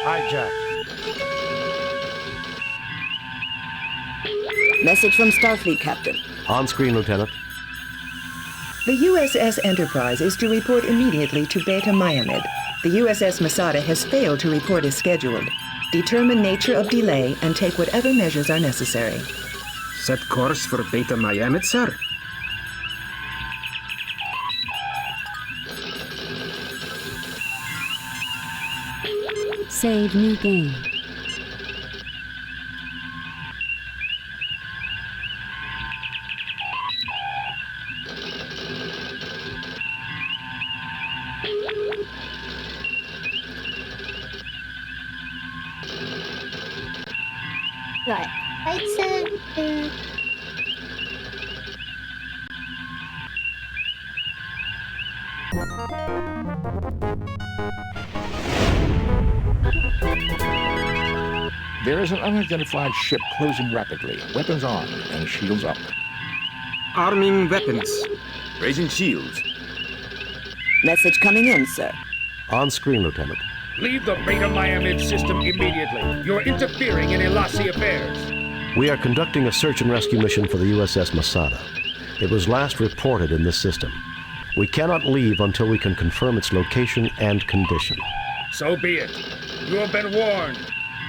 Hijacked. Message from Starfleet, Captain. On screen, Lieutenant. The USS Enterprise is to report immediately to Beta Myamid. The USS Masada has failed to report as scheduled. Determine nature of delay and take whatever measures are necessary. Set course for Beta Myamid, sir. Save new game. Right. Beta. There is an unidentified ship closing rapidly. Weapons on and shields up. Arming weapons. Raising shields. Message coming in, sir. On screen, Lieutenant. Leave the Beta Myamid system immediately. You're interfering in Elassi affairs. We are conducting a search and rescue mission for the USS Masada. It was last reported in this system. We cannot leave until we can confirm its location and condition. So be it. You have been warned.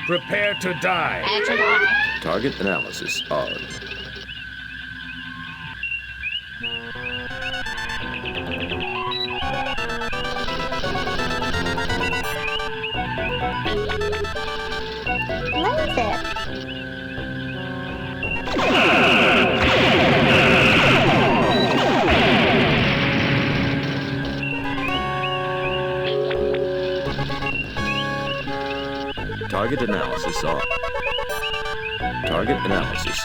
Prepare to die. Target analysis on. What is it? Target analysis on. Target analysis.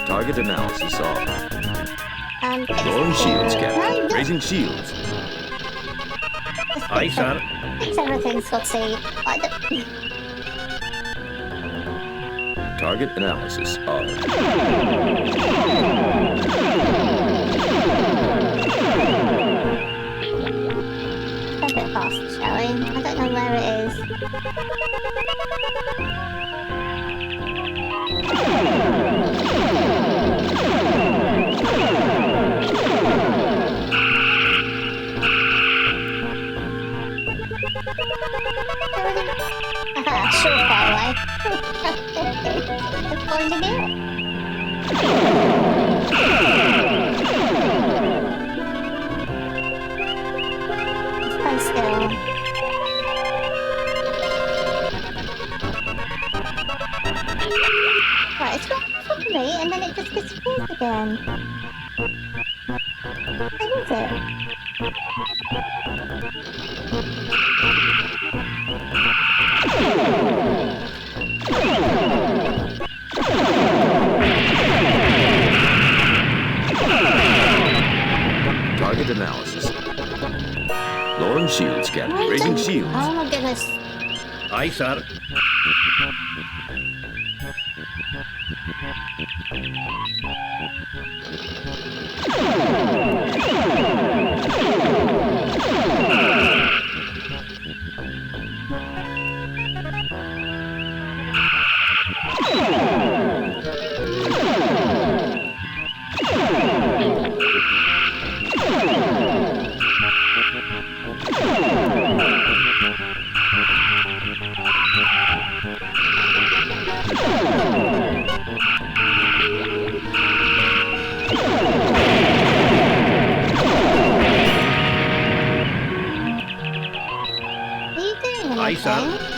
Target analysis on. Lowering shields, Captain. Raising shields. Aye, sir. Thinks everything's got to Target analysis on. a bit fast, shall we? I don't know where it is. Aha, sure, far away. It's going to do. Stand still. Right, it's got on top of me and then it just disappears again. Where is it? Target analysis. Lowering shields, Captain. Raising shields. Oh my goodness. Aye, sir. Are you doing Aye, sir.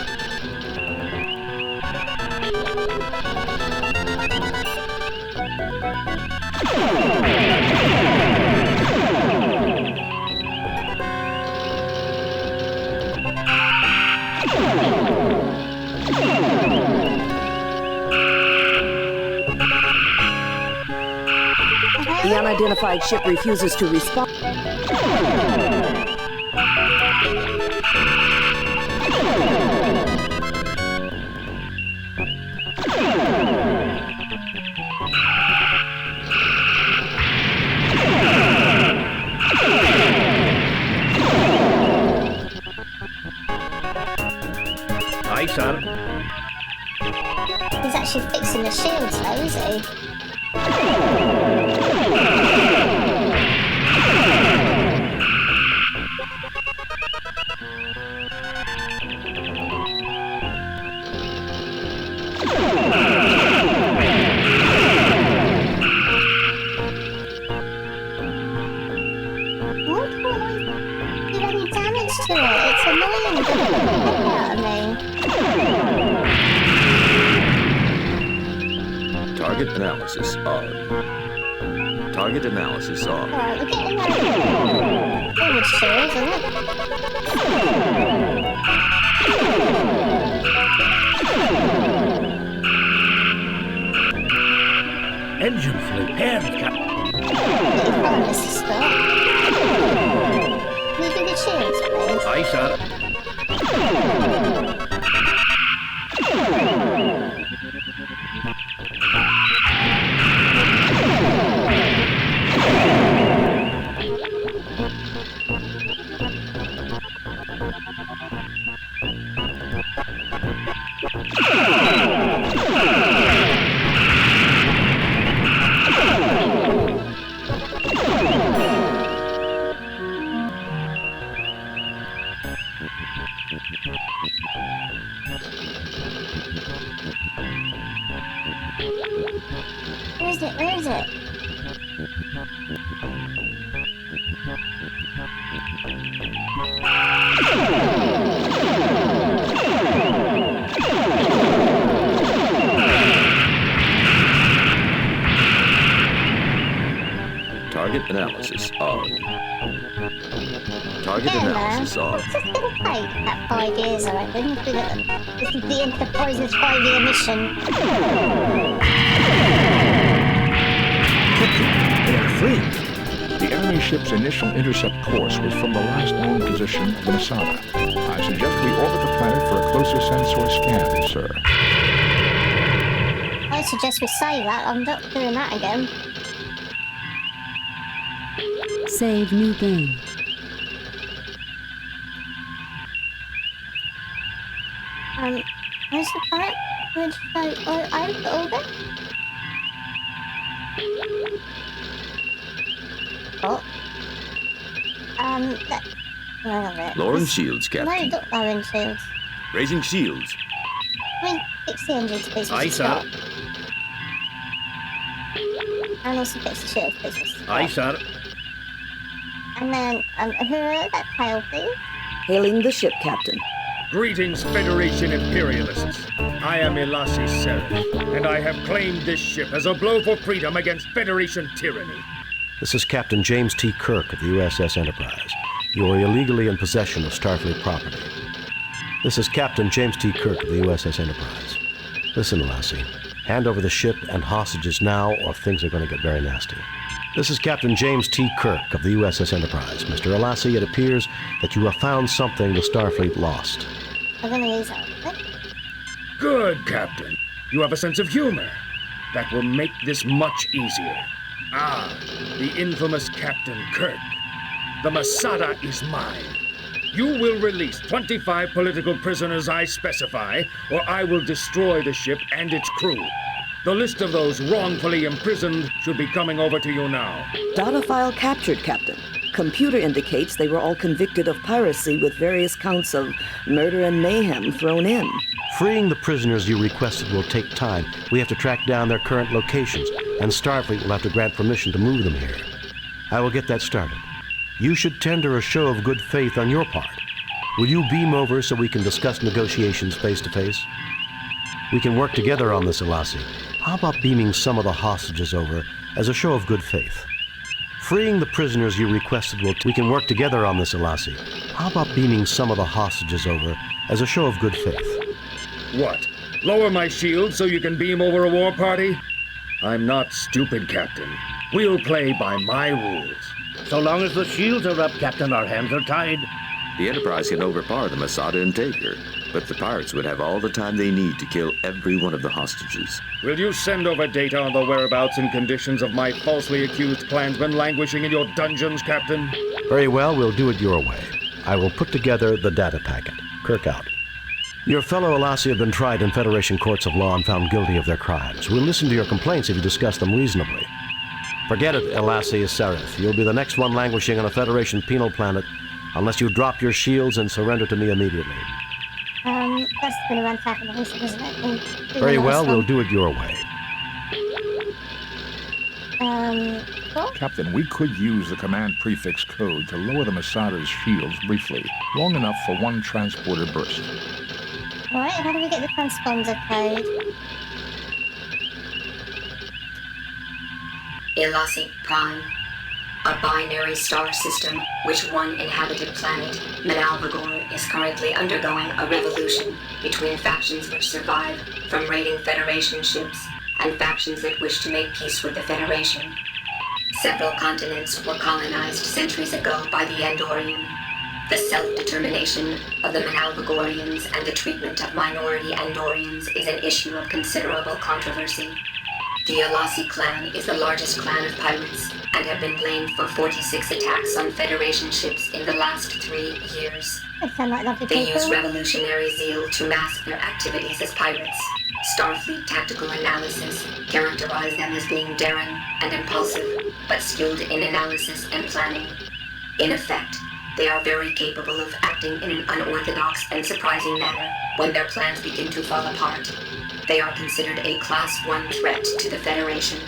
anything? The unidentified ship refuses to respond. Aye, sir. He's actually fixing the shields though, is he? Why can't I do any damage to it? It's annoying, it doesn't get the heck out of me. Target analysis on. Target analysis on. Alright, we're getting that forward shield, isn't it? Engine fleet paired, Captain. Pretty fun, Mr. Scott. Can you do the shields, please? Aye, sir. Where is it? Where is it? Target analysis on. Target Yeah, analysis man. on. It's just gonna take about 5 years, I reckon. This is the Enterprise's 5-year mission. They are free. The enemy ship's initial intercept course was from the last known position, the Masada. I suggest we orbit the planet for a closer sensor scan, sir. I suggest we save that. I'm not doing that again. Save new game. Where's the planet? Where'd you go? Out of orbit? Oh. Where are they? Lowering shields, No, Captain. not lowering shields. Raising shields. I mean, fix the engines, please. Mr. Aye, sir. Scott. And also fix the shield, please. Mr. Scott. Aye, sir. And then, who are that tail, please? Hailing the ship, Captain. Greetings, Federation imperialists. I am Elassi Seraph, and I have claimed this ship as a blow for freedom against Federation tyranny. This is Captain James T. Kirk of the USS Enterprise. You are illegally in possession of Starfleet property. This is Captain James T. Kirk of the USS Enterprise. Listen, Elassi. Hand over the ship and hostages now, or things are going to get very nasty. This is Captain James T. Kirk of the USS Enterprise. Mr. Elassi, it appears that you have found something the Starfleet lost. I'm gonna use that. Good, Captain. You have a sense of humor. That will make this much easier. Ah, the infamous Captain Kirk. The Masada is mine. You will release 25 political prisoners I specify, or I will destroy the ship and its crew. The list of those wrongfully imprisoned should be coming over to you now. Data file captured, Captain. Computer indicates they were all convicted of piracy with various counts of murder and mayhem thrown in. Freeing the prisoners you requested will take time. We have to track down their current locations, and Starfleet will have to grant permission to move them here. I will get that started. You should tender a show of good faith on your part. Will you beam over so we can discuss negotiations face to face? We can work together on this, Elassi. How about beaming some of the hostages over as a show of good faith? Freeing the prisoners you requested will... We can work together on this, Elassi. How about beaming some of the hostages over as a show of good faith? What? Lower my shield so you can beam over a war party? I'm not stupid, Captain. We'll play by my rules. So long as the shields are up, Captain, our hands are tied. The Enterprise can overpower the Masada and take her, but the pirates would have all the time they need to kill every one of the hostages. Will you send over data on the whereabouts and conditions of my falsely accused clansmen languishing in your dungeons, Captain? Very well, we'll do it your way. I will put together the data packet. Kirk out. Your fellow Elassi have been tried in Federation courts of law and found guilty of their crimes. We'll listen to your complaints if you discuss them reasonably. Forget it, Elassi Sereth. You'll be the next one languishing on a Federation penal planet unless you drop your shields and surrender to me immediately. That's been a antagonist, isn't it? Very well, we'll do it your way. Cool. Captain, we could use the command prefix code to lower the Masada's shields briefly, long enough for one transporter burst. Alright, how do we get the transponder code? Elassi Prime, a binary star system which one inhabited planet, Manalvagor, is currently undergoing a revolution between factions which survive from raiding Federation ships and factions that wish to make peace with the Federation. Several continents were colonized centuries ago by the Andorian. The self-determination of the Manalvagorians and the treatment of minority Andorians is an issue of considerable controversy. The Elassi clan is the largest clan of pirates and have been blamed for 46 attacks on Federation ships in the last 3 years. They use revolutionary zeal to mask their activities as pirates. Starfleet tactical analysis characterized them as being daring and impulsive, but skilled in analysis and planning. In effect, they are very capable of acting in an unorthodox and surprising manner when their plans begin to fall apart. They are considered a Class 1 threat to the Federation.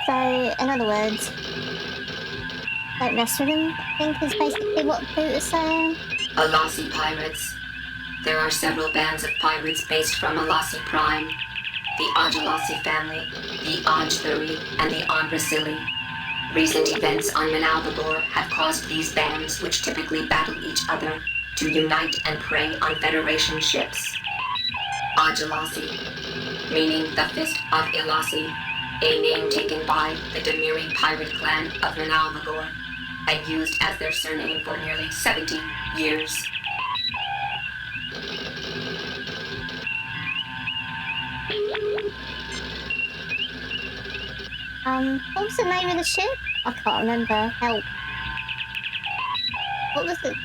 So, in other words, don't mess with them, I think is basically what Boot is saying. Elassi pirates. There are several bands of pirates based from Elassi Prime, the Ajalassi family, the Ajthuri, and the Ambrasili. Recent events on Manalvagor have caused these bands, which typically battle each other, to unite and prey on Federation ships. Ajalassi, meaning the Fist of Elassi, a name taken by the Demiri pirate clan of Manalvagor, and used as their surname for nearly 70 years. What was the name of the ship? I can't remember. Help. What was it?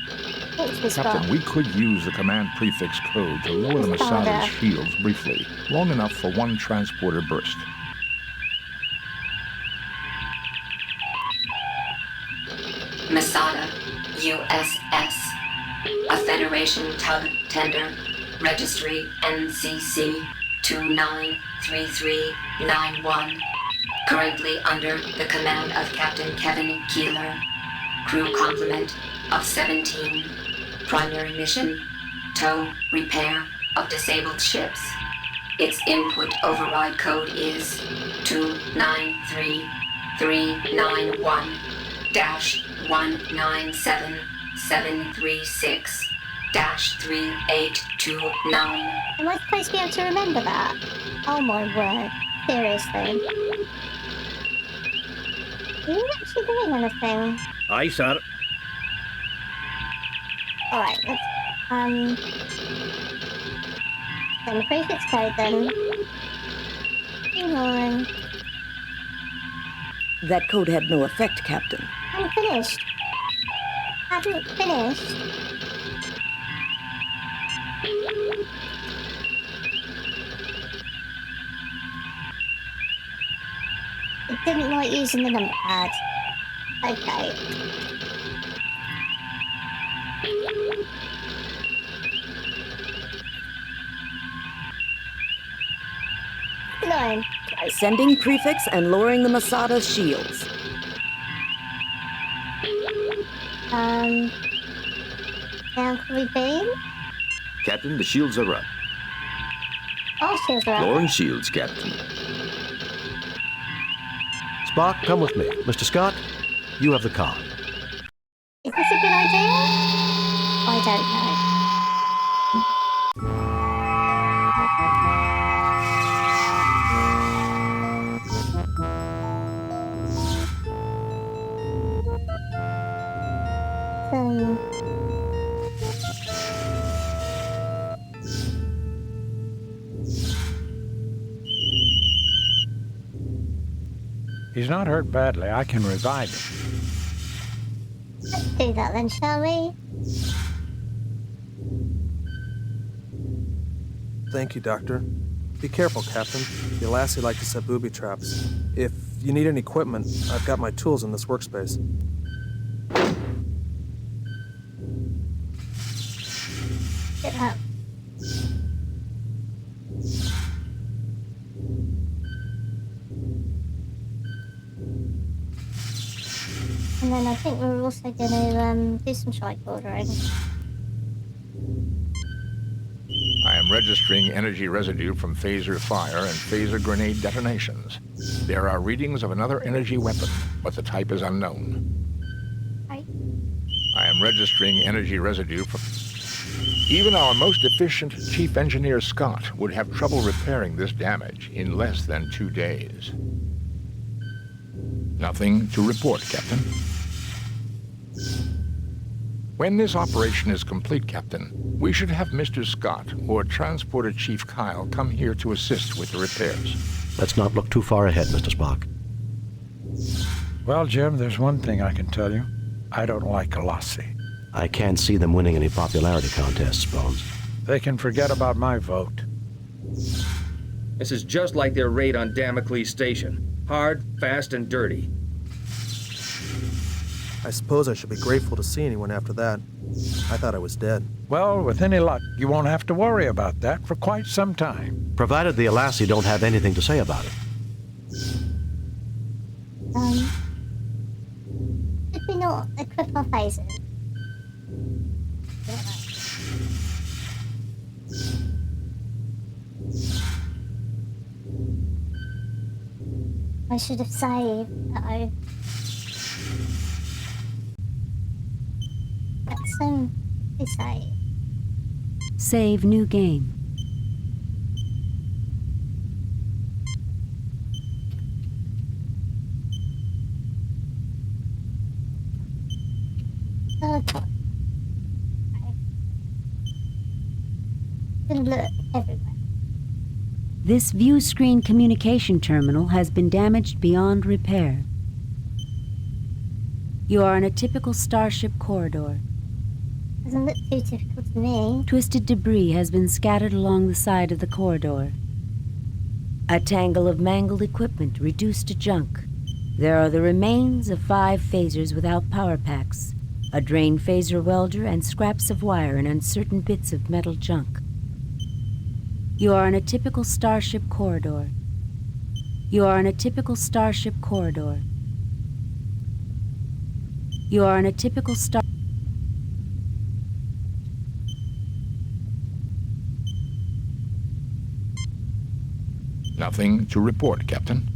What was this Captain, from? we could use the command prefix code to lower the Masada's shields briefly, long enough for one transporter burst. Masada, USS, a Federation tug tender, registry NCC 293391, currently under the command of Captain Kevin Keeler, crew complement of 17, primary mission, tow, repair of disabled ships. Its input override code is 293-391-197736-3829. Am I supposed to be able to remember that? Oh my word. Seriously. Are you actually doing anything? Aye, sir. Alright, let's, then the prefix code then. 29. That code had no effect, Captain. I'm finished. Haven't finished. It didn't like using the number pad. Okay. Nine. Sending prefix and lowering the Masada's shields. Now can we beam? Captain, the shields are up. All shields are up. Lowering shields, Captain. Spock, come with me. Mr. Scott, you have the comm. Is this a good idea? I don't know. He's not hurt badly. I can revive him. Let's do that then, shall we? Thank you, Doctor. Be careful, Captain. The Elassi like to set booby traps. If you need any equipment, I've got my tools in this workspace. Get up. And then I think we're also going to do some strike ordering. I am registering energy residue from phaser fire and phaser grenade detonations. There are readings of another energy weapon, but the type is unknown. Right. I am registering energy residue from... Even our most efficient Chief Engineer Scott would have trouble repairing this damage in less than 2 days. Nothing to report, Captain. When this operation is complete, Captain, we should have Mr. Scott or Transporter Chief Kyle come here to assist with the repairs. Let's not look too far ahead, Mr. Spock. Well, Jim, there's one thing I can tell you. I don't like Elassi. I can't see them winning any popularity contests, Bones. They can forget about my vote. This is just like their raid on Damocles Station. Hard, fast, and dirty. I suppose I should be grateful to see anyone after that. I thought I was dead. Well, with any luck, you won't have to worry about that for quite some time. Provided the Elassi don't have anything to say about it. Did we not equip our phasers? I should have saved. Uh-oh. Let's save. Save new game. Oh, God. Good look everywhere. This view screen communication terminal has been damaged beyond repair. You are in a typical starship corridor. Doesn't look too typical to me. Twisted debris has been scattered along the side of the corridor. A tangle of mangled equipment reduced to junk. There are the remains of 5 phasers without power packs, a drained phaser welder, and scraps of wire and uncertain bits of metal junk. You are in a typical starship corridor. You are in a typical starship corridor. You are in a typical star... Nothing to report, Captain.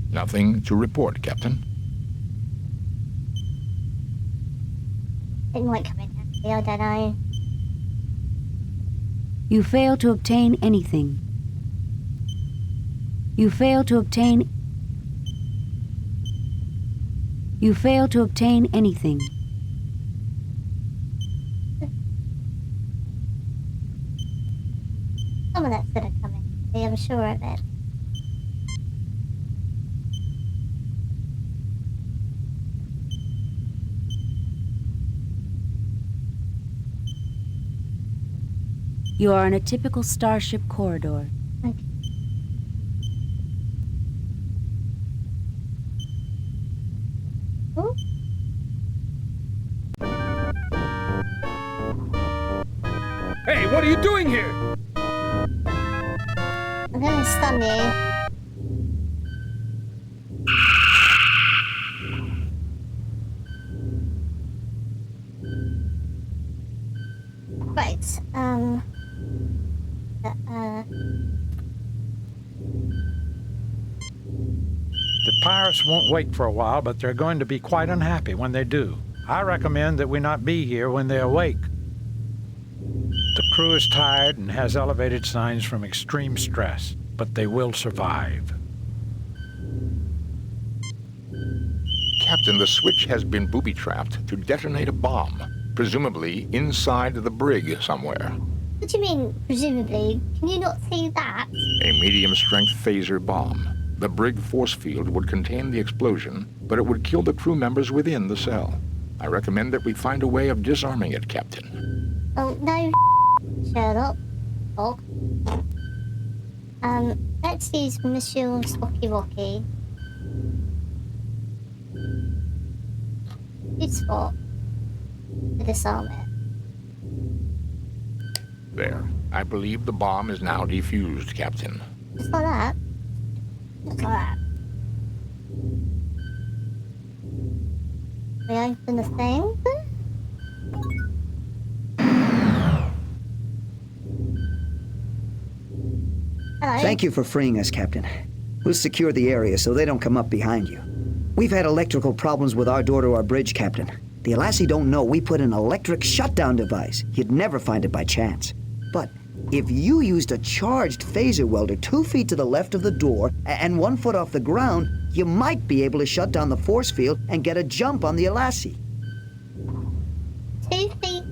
Nothing to report, Captain. It might come in handy, I don't know. You fail to obtain anything. You fail to obtain... You fail to obtain anything. Some of that's gonna come in handy, I'm sure of it. You are in a typical starship corridor. Okay. Ooh. Hey, what are you doing here? I'm gonna stun you. pirates won't wake for a while, but they're going to be quite unhappy when they do. I recommend that we not be here when they awake. The crew is tired and has elevated signs from extreme stress, but they will survive. Captain, the switch has been booby-trapped to detonate a bomb, presumably inside the brig somewhere. What do you mean, presumably? Can you not see that? A medium-strength phaser bomb. The brig force field would contain the explosion, but it would kill the crew members within the cell. I recommend that we find a way of disarming it, Captain. Oh, no, Sherlock. Dog. Let's use Monsieur Spocky Rocky. Good spot to disarm it. There. I believe the bomb is now defused, Captain. Just like that. Just like that. We open the thing. Hello. Thank you for freeing us, Captain. We'll secure the area so they don't come up behind you. We've had electrical problems with our door to our bridge, Captain. The Elassi don't know we put an electric shutdown device. You'd never find it by chance. But if you used a charged phaser welder 2 feet to the left of the door and 1 foot off the ground, you might be able to shut down the force field and get a jump on the Elassi. 2 feet.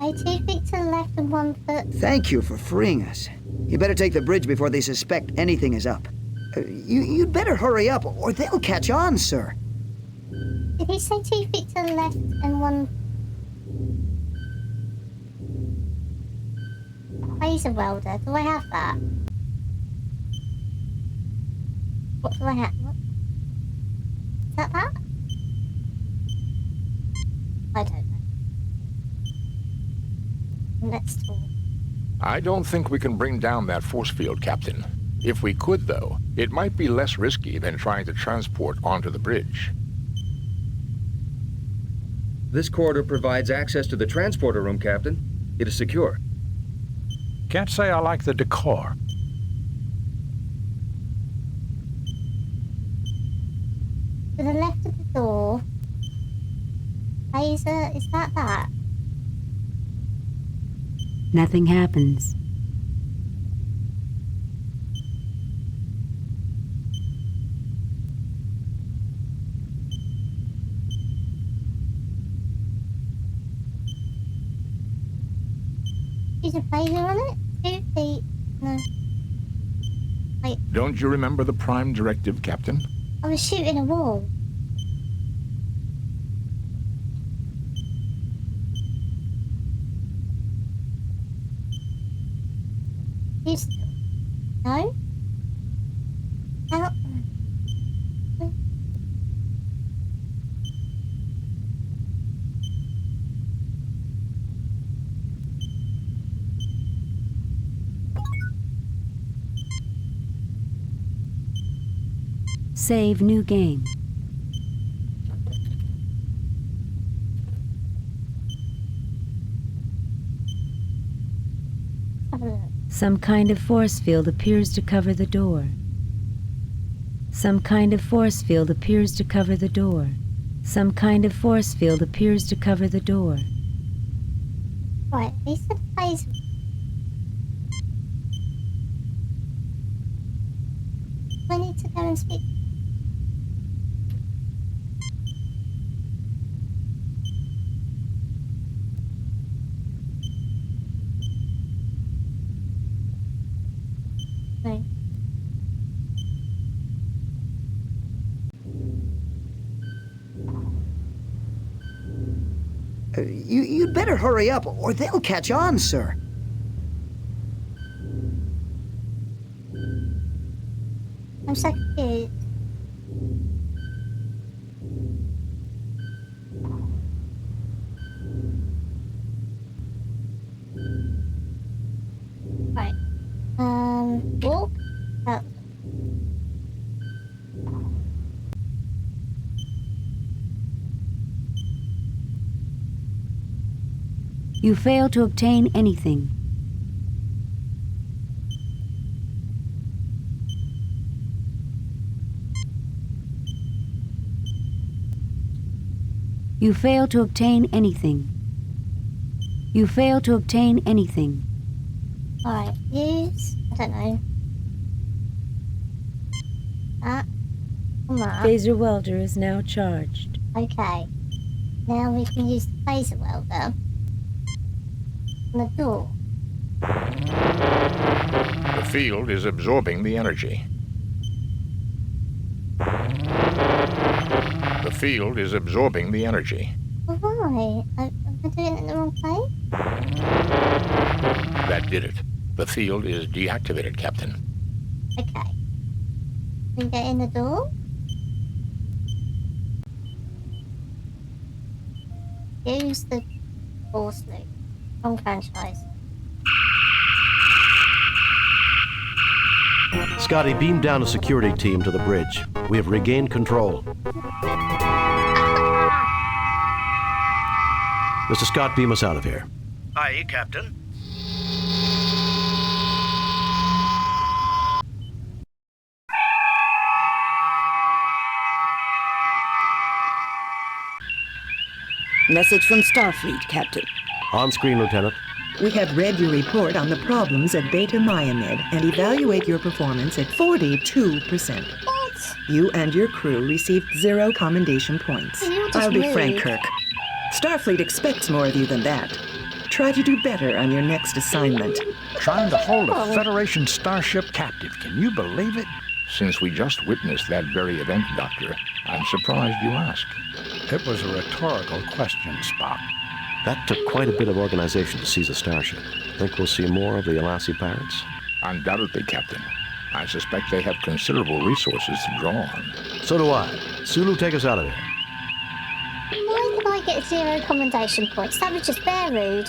2 feet to the left and 1 foot. Thank you for freeing us. You better take the bridge before they suspect anything is up. You'd better hurry up, or they'll catch on, sir. Did he say 2 feet to the left and 1... Phaser welder? Do I have that? What do I have? What? Is that that? I don't know. Let's talk. I don't think we can bring down that force field, Captain. If we could, though, it might be less risky than trying to transport onto the bridge. This corridor provides access to the transporter room, Captain. It is secure. Can't say I like the decor. To the left of the door. Phaser, is that that? Nothing happens. Use a phaser on it? 2 feet. No. Wait, Don't you remember the prime directive, Captain? I was shooting a wall. Use... No? How... Save new game. Some kind of force field appears to cover the door. Some kind of force field appears to cover the door. Some kind of force field appears to cover the door. Right, he said phaser. I need to go and speak. No. You'd better hurry up, or they'll catch on, sir. I'm so confused. Right. Walk out. You fail to obtain anything. You fail to obtain anything. You fail to obtain anything. Alright, use... I don't know. That. And that. Phaser welder is now charged. Okay. Now we can use the phaser welder. On the door. The field is absorbing the energy. The field is absorbing the energy. Why? Am I doing it in the wrong place? That did it. The field is deactivated, Captain. Okay. We get in the door. Use the force loop. Wrong franchise. Scotty, beam down a security team to the bridge. We have regained control. Mr. Scott, beam us out of here. Aye, Captain. Message from Starfleet, Captain. On screen, Lieutenant. We have read your report on the problems at Beta Myamid and evaluate your performance at 42%. What? You and your crew received 0 commendation points. You're just I'll be rude. frank, Kirk. Starfleet expects more of you than that. Try to do better on your next assignment. Trying to hold a Federation starship captive. Can you believe it? Since we just witnessed that very event, Doctor, I'm surprised you asked. It was a rhetorical question, Spock. That took quite a bit of organization to seize a starship. Think we'll see more of the Elassi pirates? Undoubtedly, Captain. I suspect they have considerable resources to draw on. So do I. Sulu, take us out of here. Why did I get 0 commendation points? That was just bare rude.